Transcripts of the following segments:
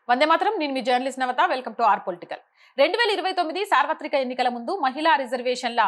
వందే మాత్రం. నేను మీ journalist Navata. Welcome to our political. 2029 సార్వత్రిక ఎన్నికల ముందు మహిళా రిజర్వేషన్ల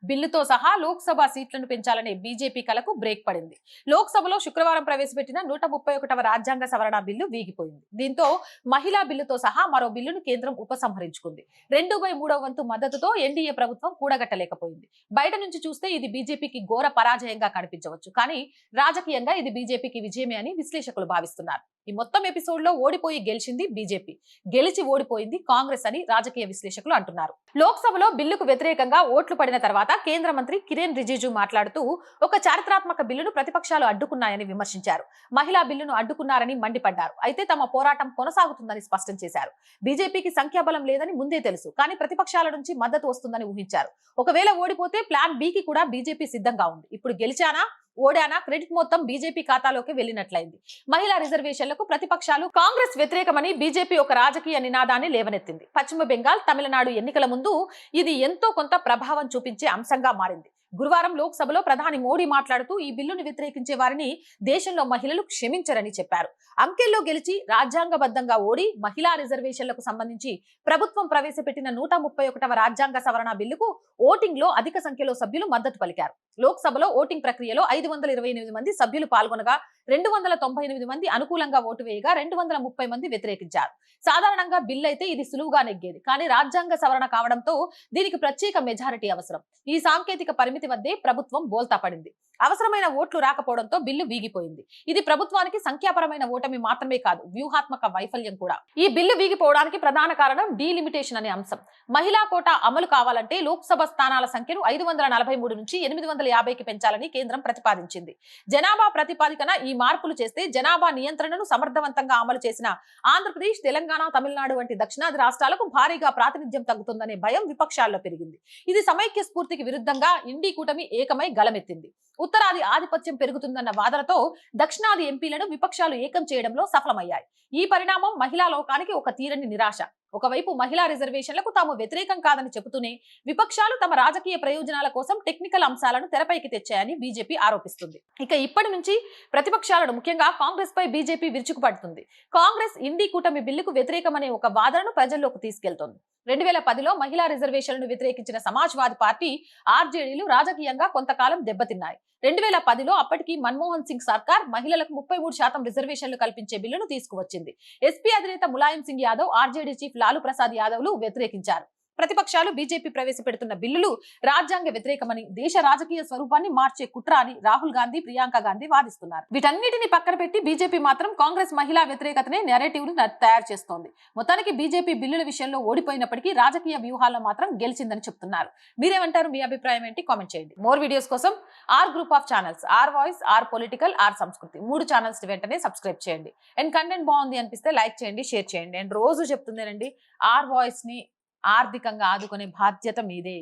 బిల్లుతో సహా లోక్సభ సీట్లను పెంచాలనే బీజేపీ కలకు బ్రేక్ పడింది. లోక్సభలో శుక్రవారం ప్రవేశపెట్టిన 131వ రాజ్యాంగ సవరణ బిల్లు వీగిపోయింది. దీంతో మహిళా బిల్లుతో సహా మరో బిల్లును కేంద్రం ఉపసంహరించుకుంది. 2/3 వంతు మద్దతుతో ఎన్డీఏ ప్రభుత్వం కూడగట్టలేకపోయింది. బయట నుంచి చూస్తే ఇది బీజేపీకి ఘోర పరాజయంగా కనిపించవచ్చు. కానీ రాజకీయంగా ఇది బీజేపీకి విజయమే అని విశ్లేషకులు భావిస్తున్నారు. ఈ మొత్తం ఎపిసోడ్ లో ఓడిపోయి గెలిచింది బీజేపీ, గెలిచి ఓడిపోయింది కాంగ్రెస్ అని రాజకీయ విశ్లేషకులు అంటున్నారు. లోక్సభలో బిల్లుకు వ్యతిరేకంగా ఓట్లు పడిన తర్వాత కేంద్ర మంత్రి కిరణ్ రిజిజు మాట్లాడుతూ ఒక చారిత్రాత్మక బిల్లును ప్రతిపక్షాలు అడ్డుకున్నాయని విమర్శించారు. మహిళా బిల్లును అడ్డుకున్నారని మండిపడ్డారు. అయితే తమ పోరాటం కొనసాగుతుందని స్పష్టం చేశారు. బీజేపీకి సంఖ్యాబలం లేదని ముందే తెలుసు, కానీ ప్రతిపక్షాల నుంచి మద్దతు వస్తుందని ఊహించారు. ఒకవేళ ఓడిపోతే ప్లాన్ బి కి కూడా బీజేపీ సిద్ధంగా ఉంది. ఇప్పుడు గెలిచానా ఓడానా క్రెడిట్ మొత్తం బీజేపీ ఖాతాలోకి వెళ్లినట్లయింది. మహిళా రిజర్వేషన్లకు ప్రతిపక్షాలు కాంగ్రెస్ వ్యతిరేకమని బీజేపీ ఒక రాజకీయ నినాదాన్ని లేవనెత్తింది. పశ్చిమ బెంగాల్, తమిళనాడు ఎన్నికల ముందు ఇది ఎంతో కొంత ప్రభావం చూపించే అంశంగా మారింది. గురువారం లోక్సభలో ప్రధాని మోడీ మాట్లాడుతూ ఈ బిల్లును వ్యతిరేకించే వారిని దేశంలో మహిళలు క్షమించరని చెప్పారు. అంకెల్లో గెలిచి రాజ్యాంగబద్ధంగా ఓడి మహిళా రిజర్వేషన్లకు సంబంధించి ప్రభుత్వం ప్రవేశపెట్టిన 131వ రాజ్యాంగ సవరణ బిల్లుకు ఓటింగ్ లో అధిక సంఖ్యలో సభ్యులు మద్దతు పలికారు. లోక్సభలో ఓటింగ్ ప్రక్రియలో 528 మంది సభ్యులు పాల్గొనగా 298 మంది అనుకూలంగా ఓటు వేయగా 230 మంది వ్యతిరేకించారు. సాధారణంగా బిల్ అయితే ఇది సులువుగా నెగ్గేది, కానీ రాజ్యాంగ సవరణ కావడంతో దీనికి ప్రత్యేక మెజారిటీ అవసరం. ఈ సాంకేతిక పరిమితి వద్దే ప్రభుత్వం బోల్తా పడింది. అవసరమైన ఓట్లు రాకపోవడంతో బిల్లు వీగిపోయింది. ఇది ప్రభుత్వానికి సంఖ్యాపరమైన ఓటమి మాత్రమే కాదు, వ్యూహాత్మక వైఫల్యం కూడా. ఈ బిల్లు వీగిపోవడానికి ప్రధాన కారణం డీలిమిటేషన్ అనే అంశం. మహిళా కోటా అమలు కావాలంటే లోక్సభ స్థానాల సంఖ్యను 543 నుంచి 850కి పెంచాలని కేంద్రం ప్రతిపాదించింది. జనాభా ప్రతిపాదికన ఈ మార్పులు చేస్తే జనాభా నియంత్రణను సమర్థవంతంగా అమలు చేసిన ఆంధ్రప్రదేశ్, తెలంగాణ, తమిళనాడు వంటి దక్షిణాది రాష్ట్రాలకు భారీగా ప్రాతినిధ్యం తగ్గుతుందనే భయం విపక్షాల్లో పెరిగింది. ఇది సమైక్య స్ఫూర్తికి విరుద్ధంగా ఇండి కూటమి ఏకమై గలమెత్తింది. ఉత్తరాది ఆధిపత్యం పెరుగుతుందన్న వాదనతో దక్షిణాది ఎంపీలను విపక్షాలు ఏకం చేయడంలో సఫలమయ్యాయి. ఈ పరిణామం మహిళా లోకానికి ఒక తీరని నిరాశ. ఒకవైపు మహిళా రిజర్వేషన్లకు తాము వ్యతిరేకం కాదని చెబుతూనే విపక్షాలు తమ రాజకీయ ప్రయోజనాల కోసం టెక్నికల్ అంశాలను తెరపైకి తెచ్చాయని బీజేపీ ఆరోపిస్తుంది. ఇక ఇప్పటి నుంచి ప్రతిపక్షాలను, ముఖ్యంగా కాంగ్రెస్ పై బీజేపీ విరుచుకుపడుతుంది. కాంగ్రెస్ ఇండి కూటమి బిల్లుకు వ్యతిరేకమనే ఒక వాదనను ప్రజల్లోకి తీసుకెళ్తోంది. 2010లో మహిళా రిజర్వేషన్లను వ్యతిరేకించిన సమాజ్వాదీ పార్టీ, ఆర్జేడీలు రాజకీయంగా కొంతకాలం దెబ్బతిన్నాయి. 2010లో అప్పటికి మన్మోహన్ సింగ్ సర్కార్ మహిళలకు 33% రిజర్వేషన్లు కల్పించే బిల్లును తీసుకువచ్చింది. ఎస్పీ అధినేత ములాయం సింగ్ యాదవ్, ఆర్జేడీ చీఫ్ లాలూ ప్రసాద్ యాదవ్లు వ్యతిరేకించారు. ప్రతిపక్షాలు బీజేపీ ప్రవేశపెడుతున్న బిల్లులు రాజ్యాంగ వ్యతిరేకమని, దేశ రాజకీయ స్వరూపాన్ని మార్చే కుట్ర అని రాహుల్ గాంధీ, ప్రియాంక గాంధీ వాదిస్తున్నారు. వీటన్నిటిని పక్కన పెట్టి బీజేపీ మాత్రం కాంగ్రెస్ మహిళా వ్యతిరేకతనే నెరేటివ్ ను తయారు చేస్తోంది. మొత్తానికి బీజేపీ బిల్లుల విషయంలో ఓడిపోయినప్పటికీ రాజకీయ వ్యూహాల్లో మాత్రం గెలిచిందని చెప్తున్నారు. మీరేమంటారు? మీ అభిప్రాయం ఏంటి? కామెంట్ చేయండి. మోర్ వీడియోస్ కోసం our group of channels, our voice, our political, our Sanskriti 3 channels వెంటనే సబ్స్క్రైబ్ చేయండి. అండ్ కంటెంట్ బాగుంది అనిపిస్తే లైక్ చేయండి, షేర్ చేయండి. అండ్ రోజు చెప్తుందేనండి, ఆర్ వాయిస్ ని ఆర్థికంగా ఆదుకునే బాధ్యత మీదే.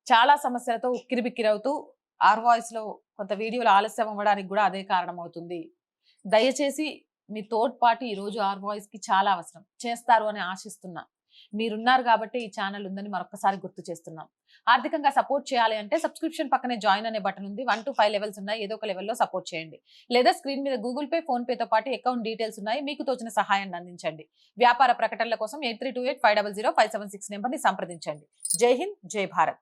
చాలా సమస్యలతో ఉక్కిరిబిక్కిరవుతూ ఆర్ వాయిస్ లో కొంత వీడియోలు ఆలస్యం అవ్వడానికి కూడా అదే కారణం అవుతుంది. దయచేసి మీ తోడ్పాటు ఈ రోజు ఆర్ వాయిస్ కి చాలా అవసరం. చేస్తారు అని ఆశిస్తున్నా. మీరున్నారు కాబట్టి ఈ ఛానల్ ఉందని మరొకసారి గుర్తు చేస్తున్నాం. ఆర్థికంగా సపోర్ట్ చేయాలి అంటే సబ్స్క్రిప్షన్ పక్కనే జాయిన్ అనే బటన్ ఉంది. 1 to 5 లెవెల్స్ ఉన్నాయి. ఏదో ఒక లెవెల్లో సపోర్ట్ చేయండి. లేదా స్క్రీన్ మీద గూగుల్ పే, ఫోన్ పే తో పాటు అకౌంట్ డీటెయిల్స్ ఉన్నాయి. మీకు తోచిన సహాయాన్ని అందించండి. వ్యాపార ప్రకటనల కోసం 8328500576 నెంబర్ ని సంప్రదించండి. జై హింద్, జై భారత్.